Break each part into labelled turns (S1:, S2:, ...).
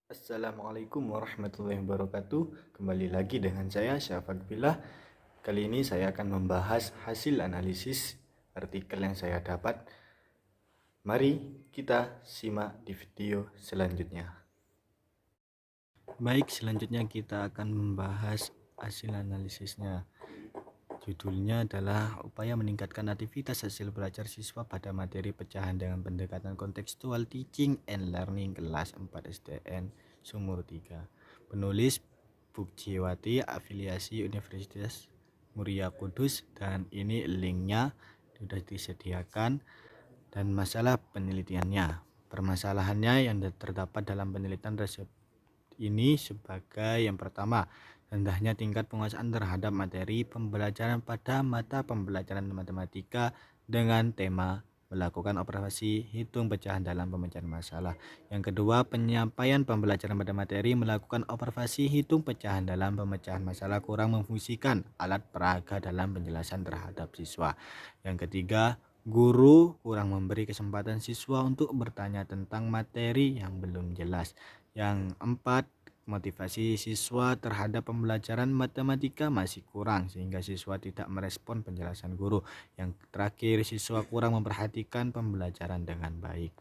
S1: Assalamualaikum warahmatullahi wabarakatuh. Kembali lagi dengan saya Syafaq Billah. Kali ini saya akan membahas hasil analisis artikel yang saya dapat. Mari kita simak di video selanjutnya. Baik, selanjutnya kita akan membahas hasil analisisnya. Judulnya adalah upaya meningkatkan aktivitas hasil belajar siswa pada materi pecahan dengan pendekatan kontekstual teaching and learning kelas 4 SDN Sumur 3. Penulis Bukjiwati, afiliasi Universitas Muria Kudus, dan ini linknya sudah disediakan. Dan masalah penelitiannya, permasalahannya yang terdapat dalam penelitian tersebut ini sebagai yang pertama, rendahnya tingkat penguasaan terhadap materi pembelajaran pada mata pembelajaran matematika dengan tema melakukan operasi hitung pecahan dalam pemecahan masalah. Yang kedua, penyampaian pembelajaran pada materi melakukan operasi hitung pecahan dalam pemecahan masalah kurang memfungsikan alat peraga dalam penjelasan terhadap siswa. Yang ketiga, guru kurang memberi kesempatan siswa untuk bertanya tentang materi yang belum jelas. Yang empat, motivasi siswa terhadap pembelajaran matematika masih kurang sehingga siswa tidak merespon penjelasan guru. Yang terakhir, siswa kurang memperhatikan pembelajaran dengan baik.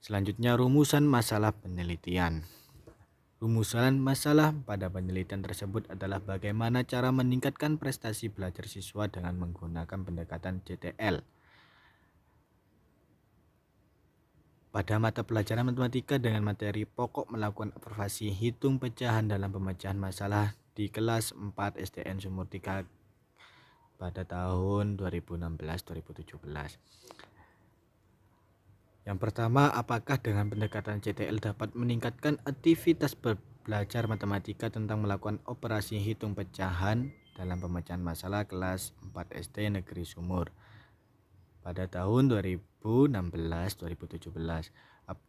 S1: Selanjutnya, rumusan masalah penelitian. Rumusan masalah pada penelitian tersebut adalah bagaimana cara meningkatkan prestasi belajar siswa dengan menggunakan pendekatan CTL. Pada mata pelajaran matematika dengan materi pokok melakukan operasi hitung pecahan dalam pemecahan masalah di kelas 4 SDN Sumur 3 pada tahun 2016-2017. Yang pertama, apakah dengan pendekatan CTL dapat meningkatkan aktivitas belajar matematika tentang melakukan operasi hitung pecahan dalam pemecahan masalah kelas 4 SD Negeri Sumur pada tahun 2016-2017.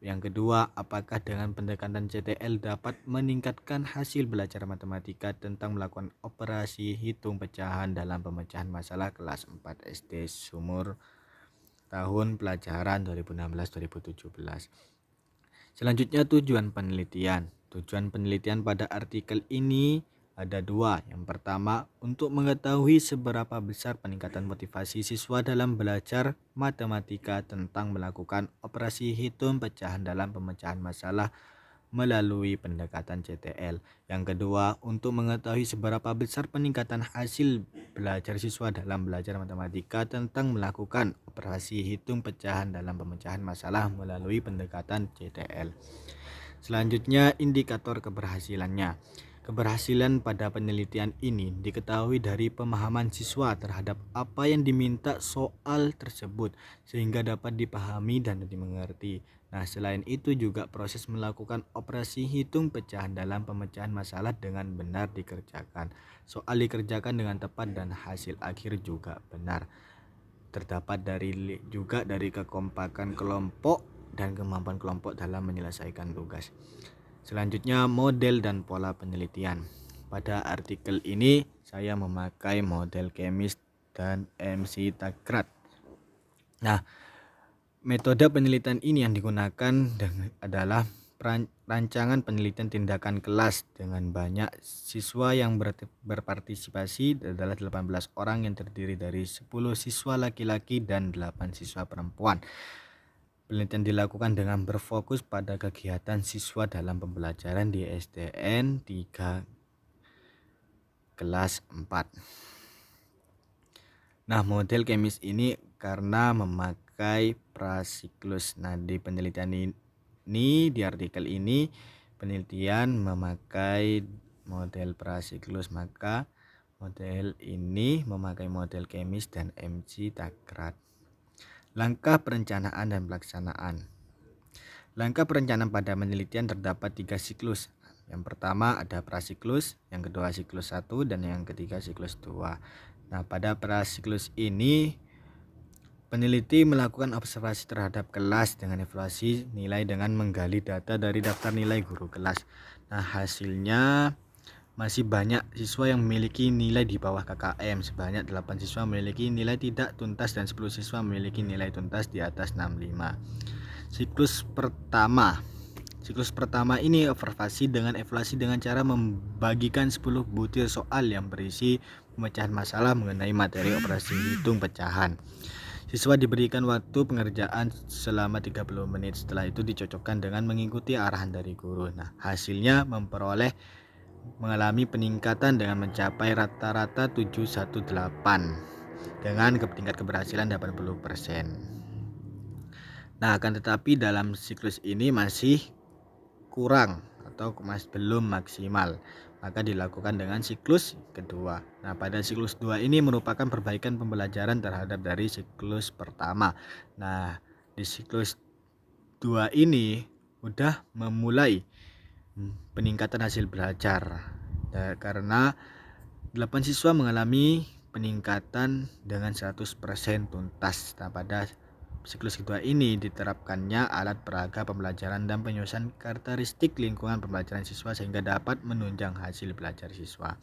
S1: Yang kedua, apakah dengan pendekatan CTL dapat meningkatkan hasil belajar matematika tentang melakukan operasi hitung pecahan dalam pemecahan masalah kelas 4 SD Sumur tahun pelajaran 2016-2017. Selanjutnya, tujuan penelitian. Tujuan penelitian pada artikel ini ada dua. Yang pertama, untuk mengetahui seberapa besar peningkatan motivasi siswa dalam belajar matematika tentang melakukan operasi hitung pecahan dalam pemecahan masalah melalui pendekatan CTL. Yang kedua, untuk mengetahui seberapa besar peningkatan hasil belajar siswa dalam belajar matematika tentang melakukan operasi hitung pecahan dalam pemecahan masalah melalui pendekatan CTL. Selanjutnya, indikator keberhasilannya. Keberhasilan pada penelitian ini diketahui dari pemahaman siswa terhadap apa yang diminta soal tersebut sehingga dapat dipahami dan dimengerti. Nah, selain itu juga proses melakukan operasi hitung pecahan dalam pemecahan masalah dengan benar dikerjakan. Soal dikerjakan dengan tepat dan hasil akhir juga benar. Terdapat juga dari kekompakan kelompok dan kemampuan kelompok dalam menyelesaikan tugas. Selanjutnya, model dan pola penelitian. Pada artikel ini saya memakai model Kemis dan MC Tagrat. Nah, metode penelitian ini yang digunakan adalah rancangan penelitian tindakan kelas dengan banyak siswa yang berpartisipasi adalah 18 orang yang terdiri dari 10 siswa laki-laki dan 8 siswa perempuan. Penelitian dilakukan dengan berfokus pada kegiatan siswa dalam pembelajaran di SDN 3 kelas 4. Nah, model Kemis ini karena memakai prasiklus. Nah, di penelitian ini di artikel ini penelitian memakai model prasiklus, maka model ini memakai model Kemis dan MC Tagrat. Langkah perencanaan dan pelaksanaan. Langkah perencanaan pada penelitian terdapat 3 siklus. Yang pertama ada prasiklus, yang kedua siklus 1, dan yang ketiga siklus 2. Nah, pada prasiklus ini peneliti melakukan observasi terhadap kelas dengan evaluasi nilai dengan menggali data dari daftar nilai guru kelas. Nah, hasilnya masih banyak siswa yang memiliki nilai di bawah KKM. Sebanyak 8 siswa memiliki nilai tidak tuntas dan 10 siswa memiliki nilai tuntas di atas 65. Siklus pertama. Siklus pertama ini observasi dengan evaluasi dengan cara membagikan 10 butir soal yang berisi pemecahan masalah mengenai materi operasi hitung pecahan. Siswa diberikan waktu pengerjaan selama 30 menit. Setelah itu dicocokkan dengan mengikuti arahan dari guru. Nah, hasilnya mengalami peningkatan dengan mencapai rata-rata 718 dengan tingkat keberhasilan 80%. Nah, akan tetapi dalam siklus ini masih kurang atau belum maksimal, maka dilakukan dengan siklus kedua. Nah, pada siklus 2 ini merupakan perbaikan pembelajaran terhadap dari siklus pertama. Nah, di siklus 2 ini udah memulai peningkatan hasil belajar. Karena 8 siswa mengalami peningkatan dengan 100% tuntas. Nah, pada siklus kedua ini diterapkannya alat peraga pembelajaran dan penyusunan karakteristik lingkungan pembelajaran siswa sehingga dapat menunjang hasil belajar siswa.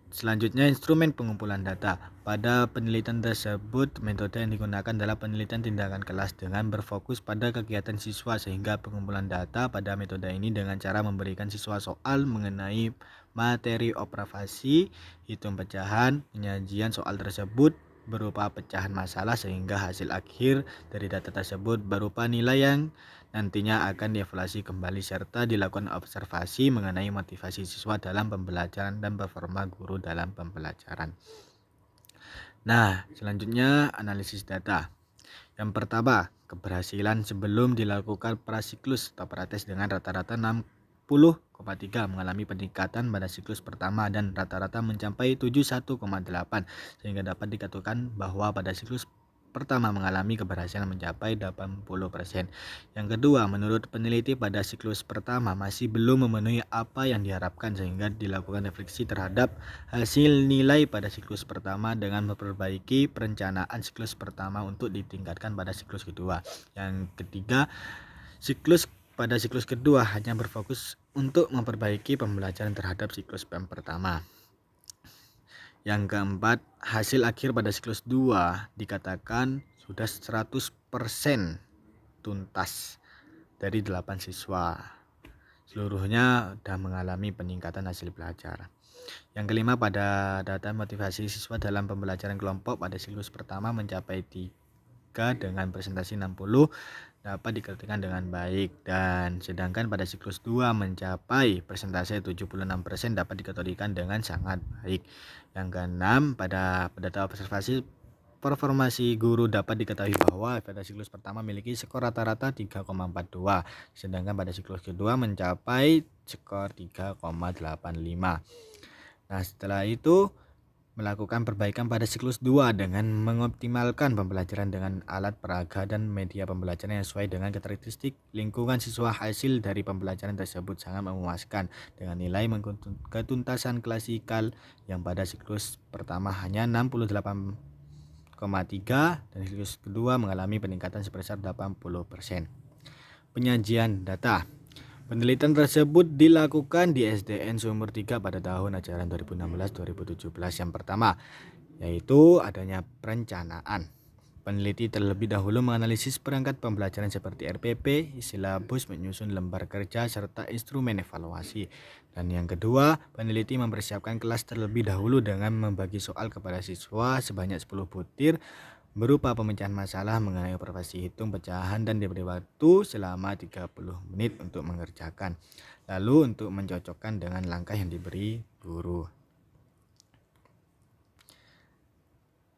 S1: Selanjutnya, instrumen pengumpulan data. Pada penelitian tersebut, metode yang digunakan adalah penelitian tindakan kelas dengan berfokus pada kegiatan siswa sehingga pengumpulan data pada metode ini dengan cara memberikan siswa soal mengenai materi operasi, hitung pecahan, penyajian soal tersebut berupa pecahan masalah sehingga hasil akhir dari data tersebut berupa nilai yang nantinya akan dievaluasi kembali serta dilakukan observasi mengenai motivasi siswa dalam pembelajaran dan performa guru dalam pembelajaran. Nah, selanjutnya analisis data. Yang pertama, keberhasilan sebelum dilakukan prasiklus atau prates dengan rata-rata 60,3 mengalami peningkatan pada siklus pertama dan rata-rata mencapai 71,8 sehingga dapat dikatakan bahwa pada siklus pertama mengalami keberhasilan mencapai 80%. Yang kedua, menurut peneliti pada siklus pertama masih belum memenuhi apa yang diharapkan sehingga dilakukan refleksi terhadap hasil nilai pada siklus pertama dengan memperbaiki perencanaan siklus pertama untuk ditingkatkan pada siklus kedua. Yang ketiga, pada siklus kedua hanya berfokus untuk memperbaiki pembelajaran terhadap siklus pertama. Yang keempat, hasil akhir pada siklus 2 dikatakan sudah 100% tuntas dari 8 siswa. Seluruhnya sudah mengalami peningkatan hasil belajar. Yang kelima, pada data motivasi siswa dalam pembelajaran kelompok pada siklus pertama mencapai 3 dengan presentasi 60 dapat dikatakan dengan baik, dan sedangkan pada siklus 2 mencapai persentase 76% dapat dikategorikan dengan sangat baik. Yang keenam, pada data observasi performasi guru dapat diketahui bahwa pada siklus pertama memiliki skor rata-rata 3,42, sedangkan pada siklus kedua mencapai skor 3,85. Nah, setelah itu melakukan perbaikan pada siklus 2 dengan mengoptimalkan pembelajaran dengan alat peraga dan media pembelajaran yang sesuai dengan karakteristik lingkungan siswa. Hasil dari pembelajaran tersebut sangat memuaskan dengan nilai ketuntasan klasikal yang pada siklus pertama hanya 68,3 dan siklus kedua mengalami peningkatan sebesar 80%. Penyajian data. Penelitian tersebut dilakukan di SDN Sumur 3 pada tahun ajaran 2016-2017. Yang pertama, yaitu adanya perencanaan. Peneliti terlebih dahulu menganalisis perangkat pembelajaran seperti RPP, silabus, menyusun lembar kerja, serta instrumen evaluasi. Dan yang kedua, peneliti mempersiapkan kelas terlebih dahulu dengan membagi soal kepada siswa sebanyak 10 butir berupa pemecahan masalah mengenai operasi hitung pecahan dan diberi waktu selama 30 menit untuk mengerjakan. Lalu untuk mencocokkan dengan langkah yang diberi guru.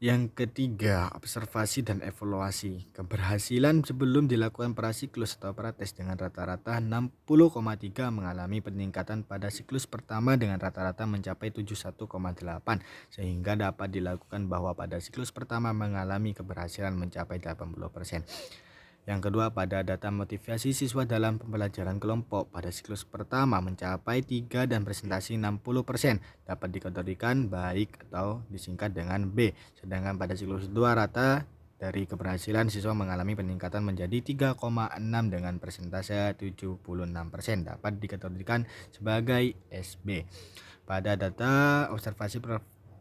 S1: Yang ketiga, observasi dan evaluasi. Keberhasilan sebelum dilakukan prasiklus atau prates dengan rata-rata 60,3 mengalami peningkatan pada siklus pertama dengan rata-rata mencapai 71,8 sehingga dapat dilakukan bahwa pada siklus pertama mengalami keberhasilan mencapai 80%. Yang kedua, pada data motivasi siswa dalam pembelajaran kelompok pada siklus pertama mencapai 3 dan presentasi 60% dapat dikategorikan baik atau disingkat dengan B. Sedangkan pada siklus 2 rata dari keberhasilan siswa mengalami peningkatan menjadi 3,6 dengan persentase 76% dapat dikategorikan sebagai SB. Pada data observasi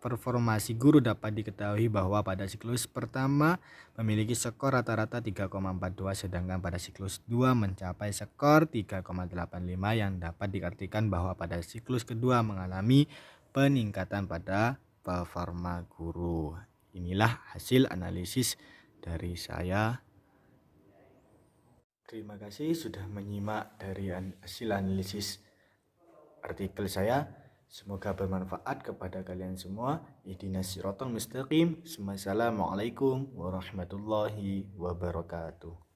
S1: performa si guru dapat diketahui bahwa pada siklus pertama memiliki skor rata-rata 3,42 sedangkan pada siklus 2 mencapai skor 3,85 yang dapat diartikan bahwa pada siklus kedua mengalami peningkatan pada performa guru. Inilah hasil analisis dari saya. Terima kasih sudah menyimak dari hasil analisis artikel saya. Semoga bermanfaat kepada kalian semua. Ihdinas siratal mustaqim. Wassalamualaikum warahmatullahi wabarakatuh.